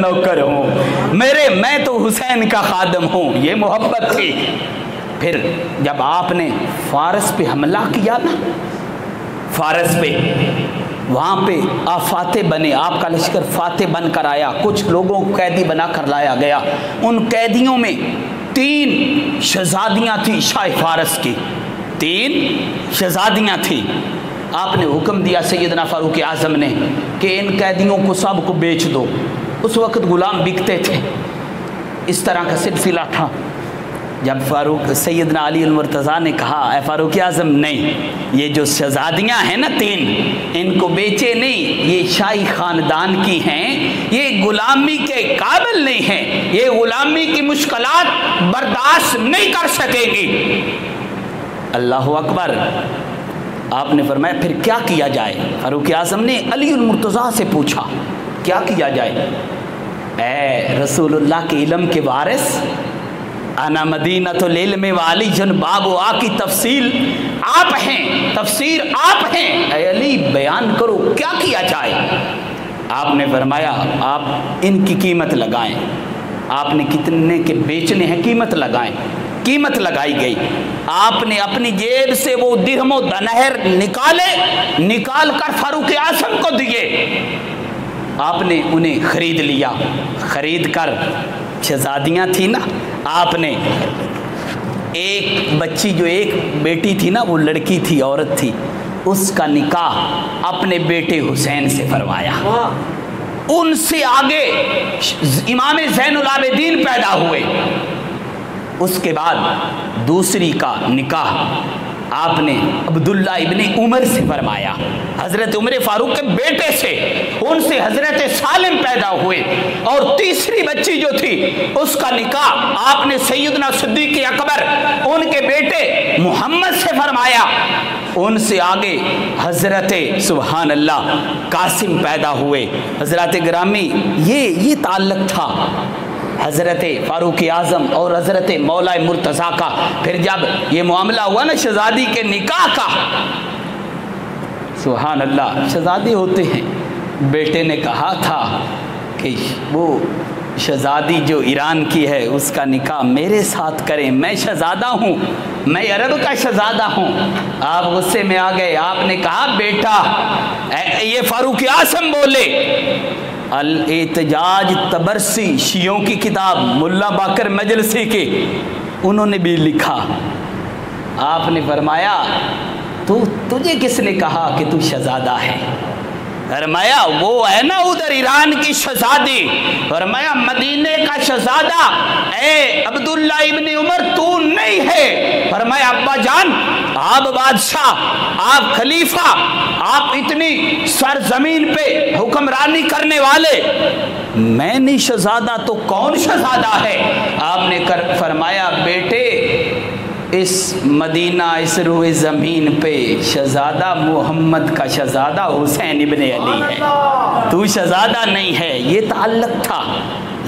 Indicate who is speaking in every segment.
Speaker 1: नौकर हूँ, मैं तो हुसैन का खादम हूँ। ये मोहब्बत थी। फिर जब आपने फारस पे हमला किया ना, फारस पे, वहाँ पे आप फाते बने, आपका लश्कर फाते बनकर आया, कुछ लोगों को कैदी बना कर लाया गया। उन कैदियों में 3 शहजादियाँ थी शाह फारस की, 3 शहजादियाँ थी। आपने हुक्म दिया सैयदना फारूक आज़म ने कि इन कैदियों को सब को बेच दो। उस वक़्त गुलाम बिकते थे, इस तरह का सिलसिला था। जब सैयदना अली मुर्तज़ा ने कहा, ए फारूक आज़म नहीं, ये जो शहजादियाँ हैं ना 3, इनको बेचे नहीं, ये शाही ख़ानदान की हैं, ये गुलामी के काबिल नहीं हैं, ये गुलामी की मुश्किलात बर्दाश्त नहीं कर सकेंगी। अल्लाह अकबर। आपने फरमाया फिर क्या किया जाए? फारूक आज़म ने अली मुर्तज़ा से पूछा क्या किया जाए? ए रसूलुल्लाह के इल्म के वारिस, आना मदीनतुल इल्म वाली जन बाबो आ की तफसील आप हैं, तफसीर आप हैं, ए अली बयान करो क्या किया जाए? आपने फरमाया आप इनकी कीमत लगाएं। आपने कितने के बेचने हैं कीमत लगाएं। कीमत लगाई गई। आपने अपनी जेब से वो दिरहमो दनहर निकाल कर फारूक आज़म को दिए। आपने उन्हें खरीद लिया। खरीद कर, शहजादियाँ थी ना, आपने एक बच्ची, जो एक बेटी थी ना, वो लड़की थी, औरत थी, उसका निकाह अपने बेटे हुसैन से फरमाया। उनसे आगे इमाम ज़ैनुल आबिदीन पैदा हुए। उसके बाद दूसरी का निकाह आपने अब्दुल्ला इब्ने उमर से फरमाया, हज़रत उमर फारूक के बेटे से। उनसे हज़रत सालिम पैदा हुए। और तीसरी बच्ची जो थी उसका निकाह आपने सैयदना सिद्दीक़ अकबर, उनके बेटे मोहम्मद से फरमाया। उनसे आगे हज़रत सुभान अल्लाह कासिम पैदा हुए। हज़रत ग्रामी ये ताल्लुक़ था हज़रत फारूक आज़म और हज़रत मौला मुर्तज़ा का। फिर जब ये मामला हुआ ना शहज़ादी के निकाह का, सुभान अल्लाह, शहज़ादी होते हैं, बेटे ने कहा था कि वो शहज़ादी जो ईरान की है उसका निकाह मेरे साथ करें, मैं शहज़ादा हूँ, मैं अरब का शहज़ादा हूँ। आप गुस्से में आ गए। आपने कहा बेटा, ये फारूक आज़म बोले। अल-एतजाज तबरसी, शियों की किताब, मुल्ला बाकर मजलसी की, उन्होंने भी लिखा। आपने फरमाया तुझे किसने कहा कि तू शहजादा है? फरमाया वो है ना उधर ईरान की शहजादी। फरमाया मदीने का शहजादा ए अब्दुल्ला इब्ने उमर तू नहीं है। फरमाया अब्बा जान, आप बादशाह, आप खलीफा, आप इतनी सरजमीन पे हुक्मरानी करने वाले, मैं नहीं शहजादा तो कौन शहजादा है? आपने फरमाया बेटे, इस मदीना, इस रूए ज़मीन पे शहजादा मोहम्मद का शहजादा हुसैन इब्ने अली है, तू शहजादा नहीं है। ये ताल्लुक़ था,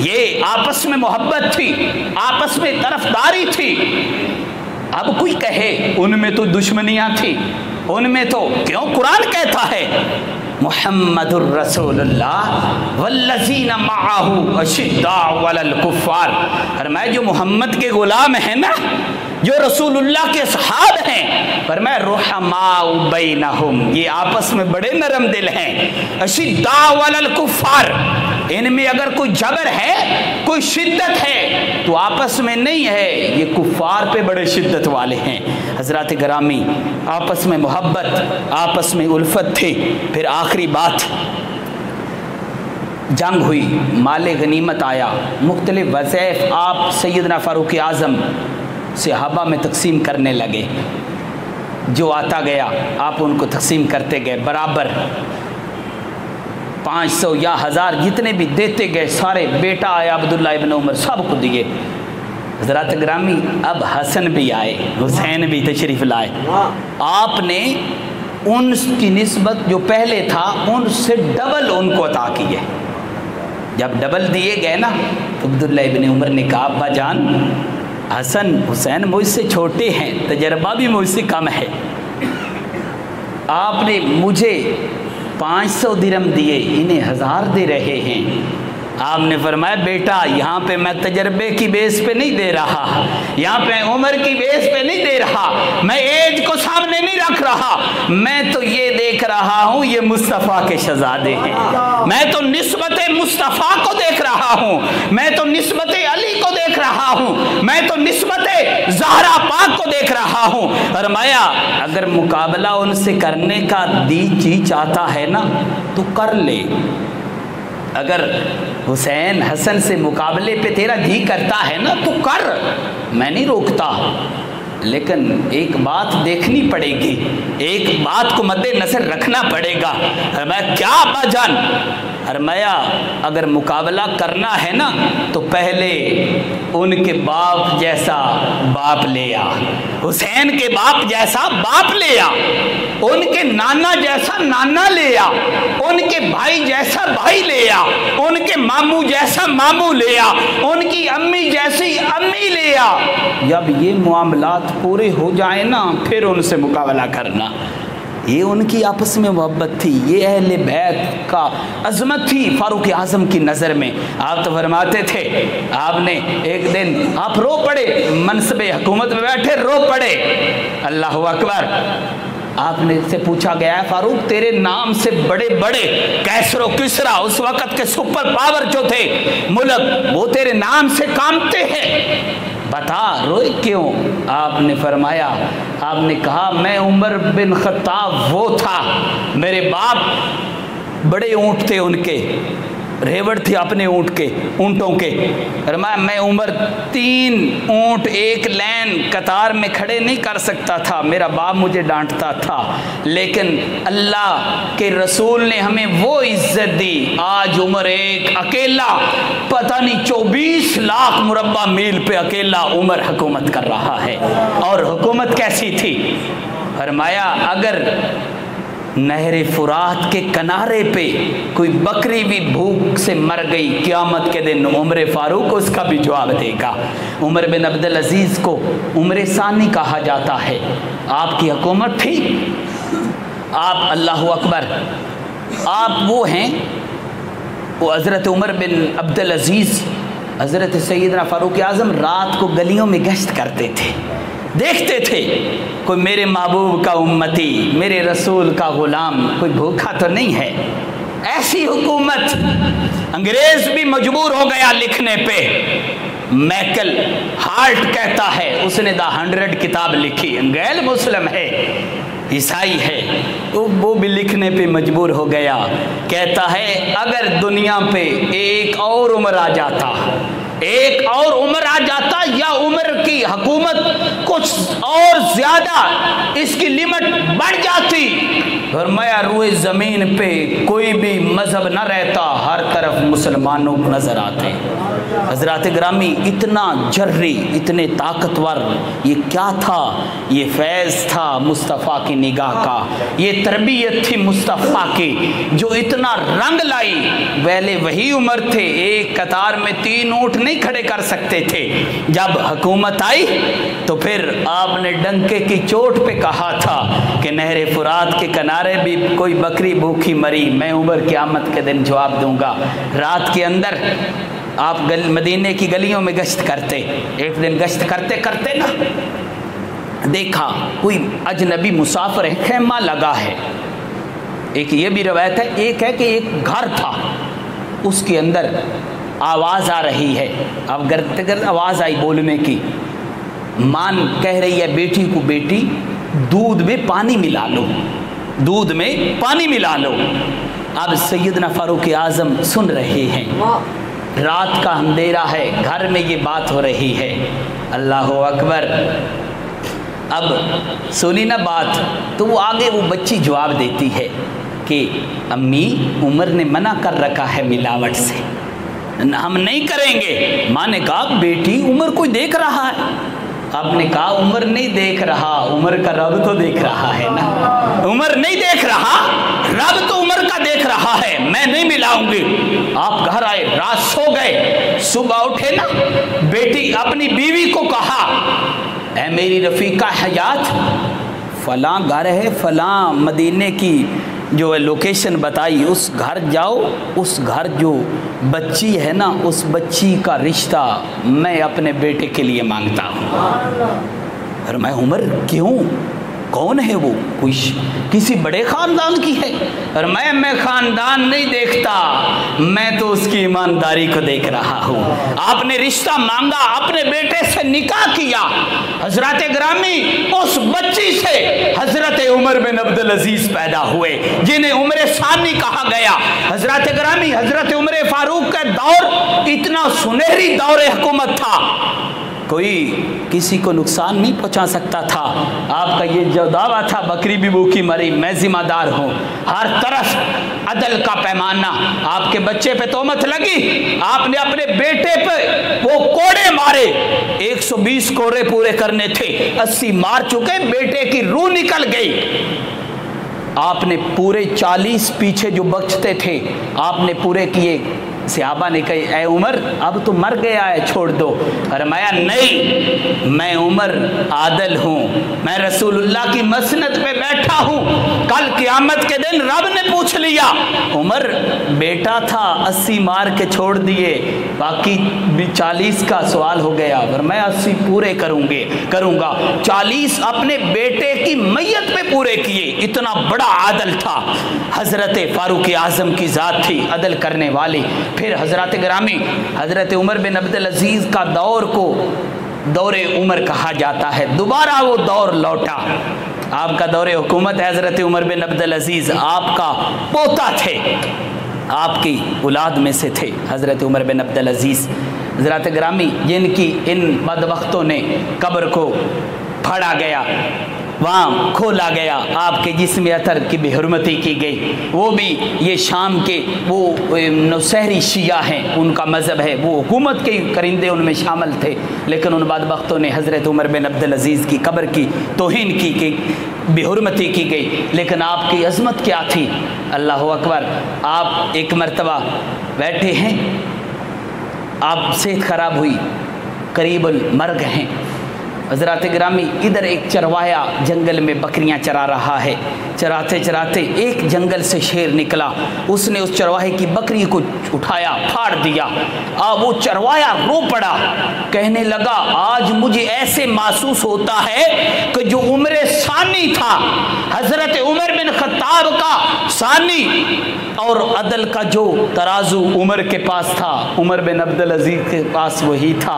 Speaker 1: ये आपस में मोहब्बत थी, आपस में तरफदारी थी। अब कोई कहे उनमें तो दुश्मनियाँ थी, उनमें तो क्यों? कुरान कहता है मुहम्मदुर रसूलुल्लाह वल्लज़ीना मअहू अशिद्दाउ अलल कुफ़्फ़ार। फरमाया जो मोहम्मद के गुलाम हैं ना, जो रसूलुल्लाह के सहाब हैं, फरमाया रुहमाउ बैनहुम, ये आपस में बड़े नरम दिल हैं। अशिद्दाउ अलल कुफ़्फ़ार, इनमें अगर कोई जबर है, कोई शिद्दत है तो आपस में नहीं है, ये कुफ़ार पे बड़े शिद्दत वाले हैं। हज़रात ग्रामी, आपस में मोहब्बत, आपस में उल्फत थी। फिर आखिरी बात, जंग हुई, माले गनीमत आया, मुख्तलिफ वज़ैफ़ आप सैयदना फ़ारूक आज़म सहाबा में तकसीम करने लगे। जो आता गया आप उनको तकसीम करते गए बराबर, 500 या 1000 जितने भी देते गए सारे। बेटा आया अब्दुल्ला इब्ने उमर, सबको दिए। हज़रात ग्रामी, अब हसन भी आए, हुसैन भी तशरीफ़ लाए। आपने उनकी निस्बत जो पहले था उनसे डबल उनको अता किए। जब डबल दिए गए ना तो अब्दुल्ला इब्ने उमर ने कहा अब्बा जान, हसन हुसैन मुझसे छोटे हैं, तजर्बा भी मुझसे कम है, आपने मुझे 500 दिरहम दिए, इन्हें 1000 दे रहे हैं, आपने फरमाया बेटा यहाँ पे मैं तजर्बे की बेस पे नहीं दे रहा, यहाँ पे उम्र की बेस पे नहीं दे रहा, मैं एज को सामने नहीं रख रहा, मैं तो ये देख रहा हूँ ये मुस्तफ़ा के शहज़ादे हैं, मैं तो निस्बत मुस्तफ़ा को देख रहा हूँ, मैं तो निस्बत अली को देख रहा हूँ, मैं तो निस्बत ज़हरा पाक को देख रहा हूँ। फरमाया अगर मुकाबला उनसे करने का जी चाहता है ना तो कर ले, अगर हुसैन हसन से मुकाबले पे तेरा जी करता है ना तो कर, मैं नहीं रोकता, लेकिन एक बात देखनी पड़ेगी, एक बात को मद्देनजर रखना पड़ेगा। मैं क्या अब्बाजान, फरमाया अगर मुकाबला करना है ना तो पहले उनके बाप जैसा बाप ले आ, हुसैन के बाप जैसा बाप ले आ, उनके नाना जैसा नाना ले आ, उनके भाई जैसा भाई ले आ, उनके मामू जैसा मामू ले आ, उनकी अम्मी जैसी अम्मी ले आ। जब ये मामलात पूरे हो जाए ना फिर उनसे मुकाबला करना। ये उनकी आपस में मोहब्बत थी, ये अहले बैत का अज़मत थी फारूक आज़म की नज़र में। आप तो फरमाते थे, आपने एक दिन आप रो पड़े, मनसबे हुकूमत में बैठे रो पड़े, अल्लाहु अकबर। आपने से पूछा गया है फारूक तेरे नाम से बड़े बड़े कैसरो किसरा उस वक़्त के सुपर पावर जो थे मुल्क वो तेरे नाम से कांपते हैं, बता रोए क्यों? आपने फरमाया, आपने कहा मैं उमर बिन खत्ताब वो था, मेरे बाप बड़े ऊँट थे, उनके रेवड़ थे अपने ऊँटों के। फरमाया मैं उमर 3 ऊँट एक लाइन कतार में खड़े नहीं कर सकता था, मेरा बाप मुझे डांटता था, लेकिन अल्लाह के रसूल ने हमें वो इज्जत दी। आज उमर एक अकेला पता नहीं 24 लाख मुरब्बा मील पे अकेला उमर हुकूमत कर रहा है। और हुकूमत कैसी थी? फरमाया अगर नहर फुरात के किनारे पे कोई बकरी भी भूख से मर गई क़यामत के दिन उमर फारूक उसका भी जवाब देगा। उमर बिन अब्दुल अजीज़ को उमर सानी कहा जाता है, आपकी हुकूमत थी, आप अल्लाहु अकबर, आप वो हैं, वो हज़रत उमर बिन अब्दुल अजीज़ हज़रत सैयदना फ़ारूक आज़म रात को गलियों में गश्त करते थे, देखते थे कोई मेरे महबूब का उम्मती, मेरे रसूल का गुलाम कोई भूखा तो नहीं है। ऐसी हुकूमत अंग्रेज भी मजबूर हो गया लिखने पे। मैकल हार्ट कहता है, उसने द 100 किताब लिखी, गैर मुस्लिम है, ईसाई है, तो वो भी लिखने पे मजबूर हो गया। कहता है अगर दुनिया पे एक और उम्र आ जाता, एक और उम्र आ जाता या उम्र की हुकूमत कुछ और ज्यादा इसकी लिमिट बढ़ जाती, फरमाया रुए ज़मीन पे कोई भी मजहब न रहता, हर तरफ मुसलमानों नजर आते। हजरात ग्रामी इतना जर्री, इतने ताकतवर, ये क्या था? ये फैज़ था मुस्तफ़ा की निगाह का, ये तरबियत थी मुस्तफ़ा की जो इतना रंग लाई। पहले वही उम्र थे, एक कतार में 3 ऊँट नहीं खड़े कर सकते थे। जब हुकूमत आई तो फिर आपने डंके की चोट पे कहा था कि नहर फुरात के किनारे भी कोई बकरी भूखी मरी, मैं उमर क़यामत के दिन जवाब दूंगा। रात के अंदर आप मदीने की गलियों में गश्त करते, एक दिन गश्त करते करते ना देखा कोई अजनबी मुसाफिर है, खेमा लगा है। एक ये भी रवायत है, एक है कि एक घर था, उसके अंदर आवाज़ आ रही है, अब गर्द आवाज़ आई बोलने की। मान कह रही है बेटी को, बेटी दूध में पानी मिला लो, दूध में पानी मिला लो। अब सैयदना फ़ारूक आज़म सुन रहे हैं, रात का अंधेरा है, घर में ये बात हो रही है। अल्लाह अकबर। अब सुनी ना बात, तो वो आगे वो बच्ची जवाब देती है कि अम्मी उमर ने मना कर रखा है मिलावट से, हम नहीं करेंगे। माँ ने कहा बेटी उमर कोई देख रहा है। आपने कहा उमर नहीं देख रहा, उमर का रब तो देख रहा है ना। उमर नहीं देख रहा, रब तो उमर का देख रहा है, मैं नहीं मिलाऊंगी। आप घर आए, रात सो गए, सुबह उठे ना, बेटी अपनी बीवी को कहा ऐ मेरी रफ़ीका हयात, फलां घर है, फलां मदीने की जो है लोकेशन बताई, उस घर जाओ, उस घर जो बच्ची है ना, उस बच्ची का रिश्ता मैं अपने बेटे के लिए मांगता हूँ। और मैं उमर क्यों, कौन है वो, कोई किसी बड़े ख़ानदान की है? और मैं ख़ानदान नहीं देखता, मैं तो उसकी ईमानदारी को देख रहा हूँ। आपने रिश्ता मांगा, अपने बेटे से निकाह किया। हजरत ग्रामी उस बच्ची से हजरत उमर बिन अब्दुल अजीज पैदा हुए, जिन्हें उम्र सानी कहा गया। हजरत ग्रामी हजरत उमर फारूक का दौर इतना सुनहरी दौर हुकूमत था, कोई किसी को नुकसान नहीं पहुंचा सकता था। आपका ये जो दावा था बकरी भी भूखी मरी, मैं जिम्मेदार हूँ, हर तरफ अदल का पैमाना। आपके बच्चे पे तोहमत लगी, आपने अपने बेटे पे वो कोड़े मारे, 120 कोड़े पूरे करने थे, 80 मार चुके, बेटे की रूह निकल गई। आपने पूरे 40 पीछे जो बचते थे आपने पूरे किए। सहाबा ने कही, ऐ उमर अब तो मर गया है, छोड़ दो। फरमाया नहीं, मैं उमर आदल हूँ, मैं रसूलुल्लाह की मसनद पे बैठा हूँ। कल क़यामत के दिन रब ने पूछ लिया, उमर बेटा था 80 मार के छोड़ दिए, बाकी 40 का सवाल हो गया। फरमाया 80 पूरे करूँगा। 40 अपने बेटे की मैयत पे पूरे किए, इतना बड़ा आदल था। हज़रत फारूक आज़म की ज़ात थी, अदल करने वाली। फिर हज़रत ग्रामी हज़रत उमर बिन अब्दुल अजीज़ का दौर को दौरे उमर कहा जाता है। दोबारा वो दौर लौटा, आपका दौरे हुकूमत है। हज़रत उमर बिन अब्दुल अजीज़ आपका पोता थे, आपकी औलाद में से थे हज़रत उमर बिन अब्दुल अजीज़। हज़रत ग्रामी जिनकी इन बदबख्तों ने कब्र को फाड़ा गया, वहाँ खोला गया, आपके जिस्म अतर की बेहुरमती की गई। वो भी ये शाम के वो नौशहरी शिया हैं, उनका मज़हब है, वो हुकूमत के करिंदे उनमें शामिल थे, लेकिन उन बदबख्तों ने हज़रत उमर बिन अब्दुल अजीज़ की कब्र की तौहीन की बेहुरमती की गई। लेकिन आपकी अज़मत क्या थी, अल्लाह अकबर। आप एक मरतबा बैठे हैं, आप सेहत ख़राब हुई, करीबन मर गए हैं। हज़रत ग्रामी इधर एक चरवाया जंगल में बकरियां चरा रहा है, चराते चराते एक जंगल से शेर निकला, उसने उस चरवाहे की बकरी को उठाया, फाड़ दिया। वो चरवाया रो पड़ा, कहने लगा, आज मुझे ऐसे महसूस होता है कि जो उम्र सानी था, हज़रत उमर बिन खत्ताब का सानी, और अदल का जो तराजू उमर के पास था, उमर बिन अब्दुल अजीज़ के पास वही था।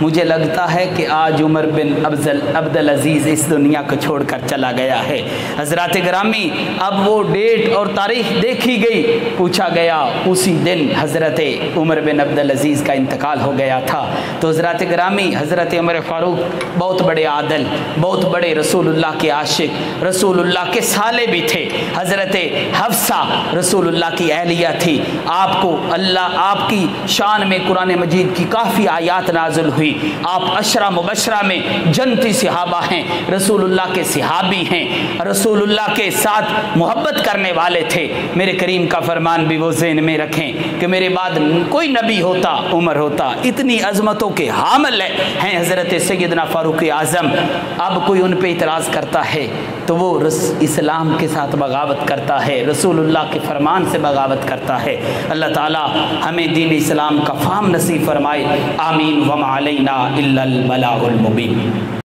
Speaker 1: मुझे लगता है कि आज उमर बिन अब्दुल अजीज़ इस दुनिया को छोड़कर चला गया है। हज़रत ग्रामी अब वो डेट और तारीख देखी गई, पूछा गया, उसी दिन हज़रत उमर बिन अब्दुल अजीज़ का इंतकाल हो गया था। तो हज़रत ग्रामी हज़रत उमर फ़ारूक बहुत बड़े आदल, बहुत बड़े रसूलुल्लाह के आशिक, रसूलुल्लाह के साले भी थे। हज़रत हफ्सा रसूलुल्लाह की अहलिया थी। आपको अल्लाह आपकी शान में कुरान मजीद की काफ़ी आयात नाज़िल हुई। आप अशरा मुबशरा में जन्नती सहाबा हैं, रसूलुल्लाह के सहाबी हैं, रसूलुल्लाह के साथ मोहब्बत करने वाले थे। मेरे करीम का फरमान भी वो ज़हन में रखें कि मेरे बाद कोई नबी होता उमर होता। इतनी अज़मतों के हामिल हैं हज़रत सैयदना फ़ारूक आज़म। अब कोई उन पे इतराज़ करता है तो वो इस्लाम के साथ बगावत करता है, रसूलुल्लाह के फरमान से बगावत करता है। अल्लाह ताला हमें दीन इस्लाम का फ़हम नसीब फरमाए। आमीन। वमा अलैना इल्लल बलागुल मुबीन।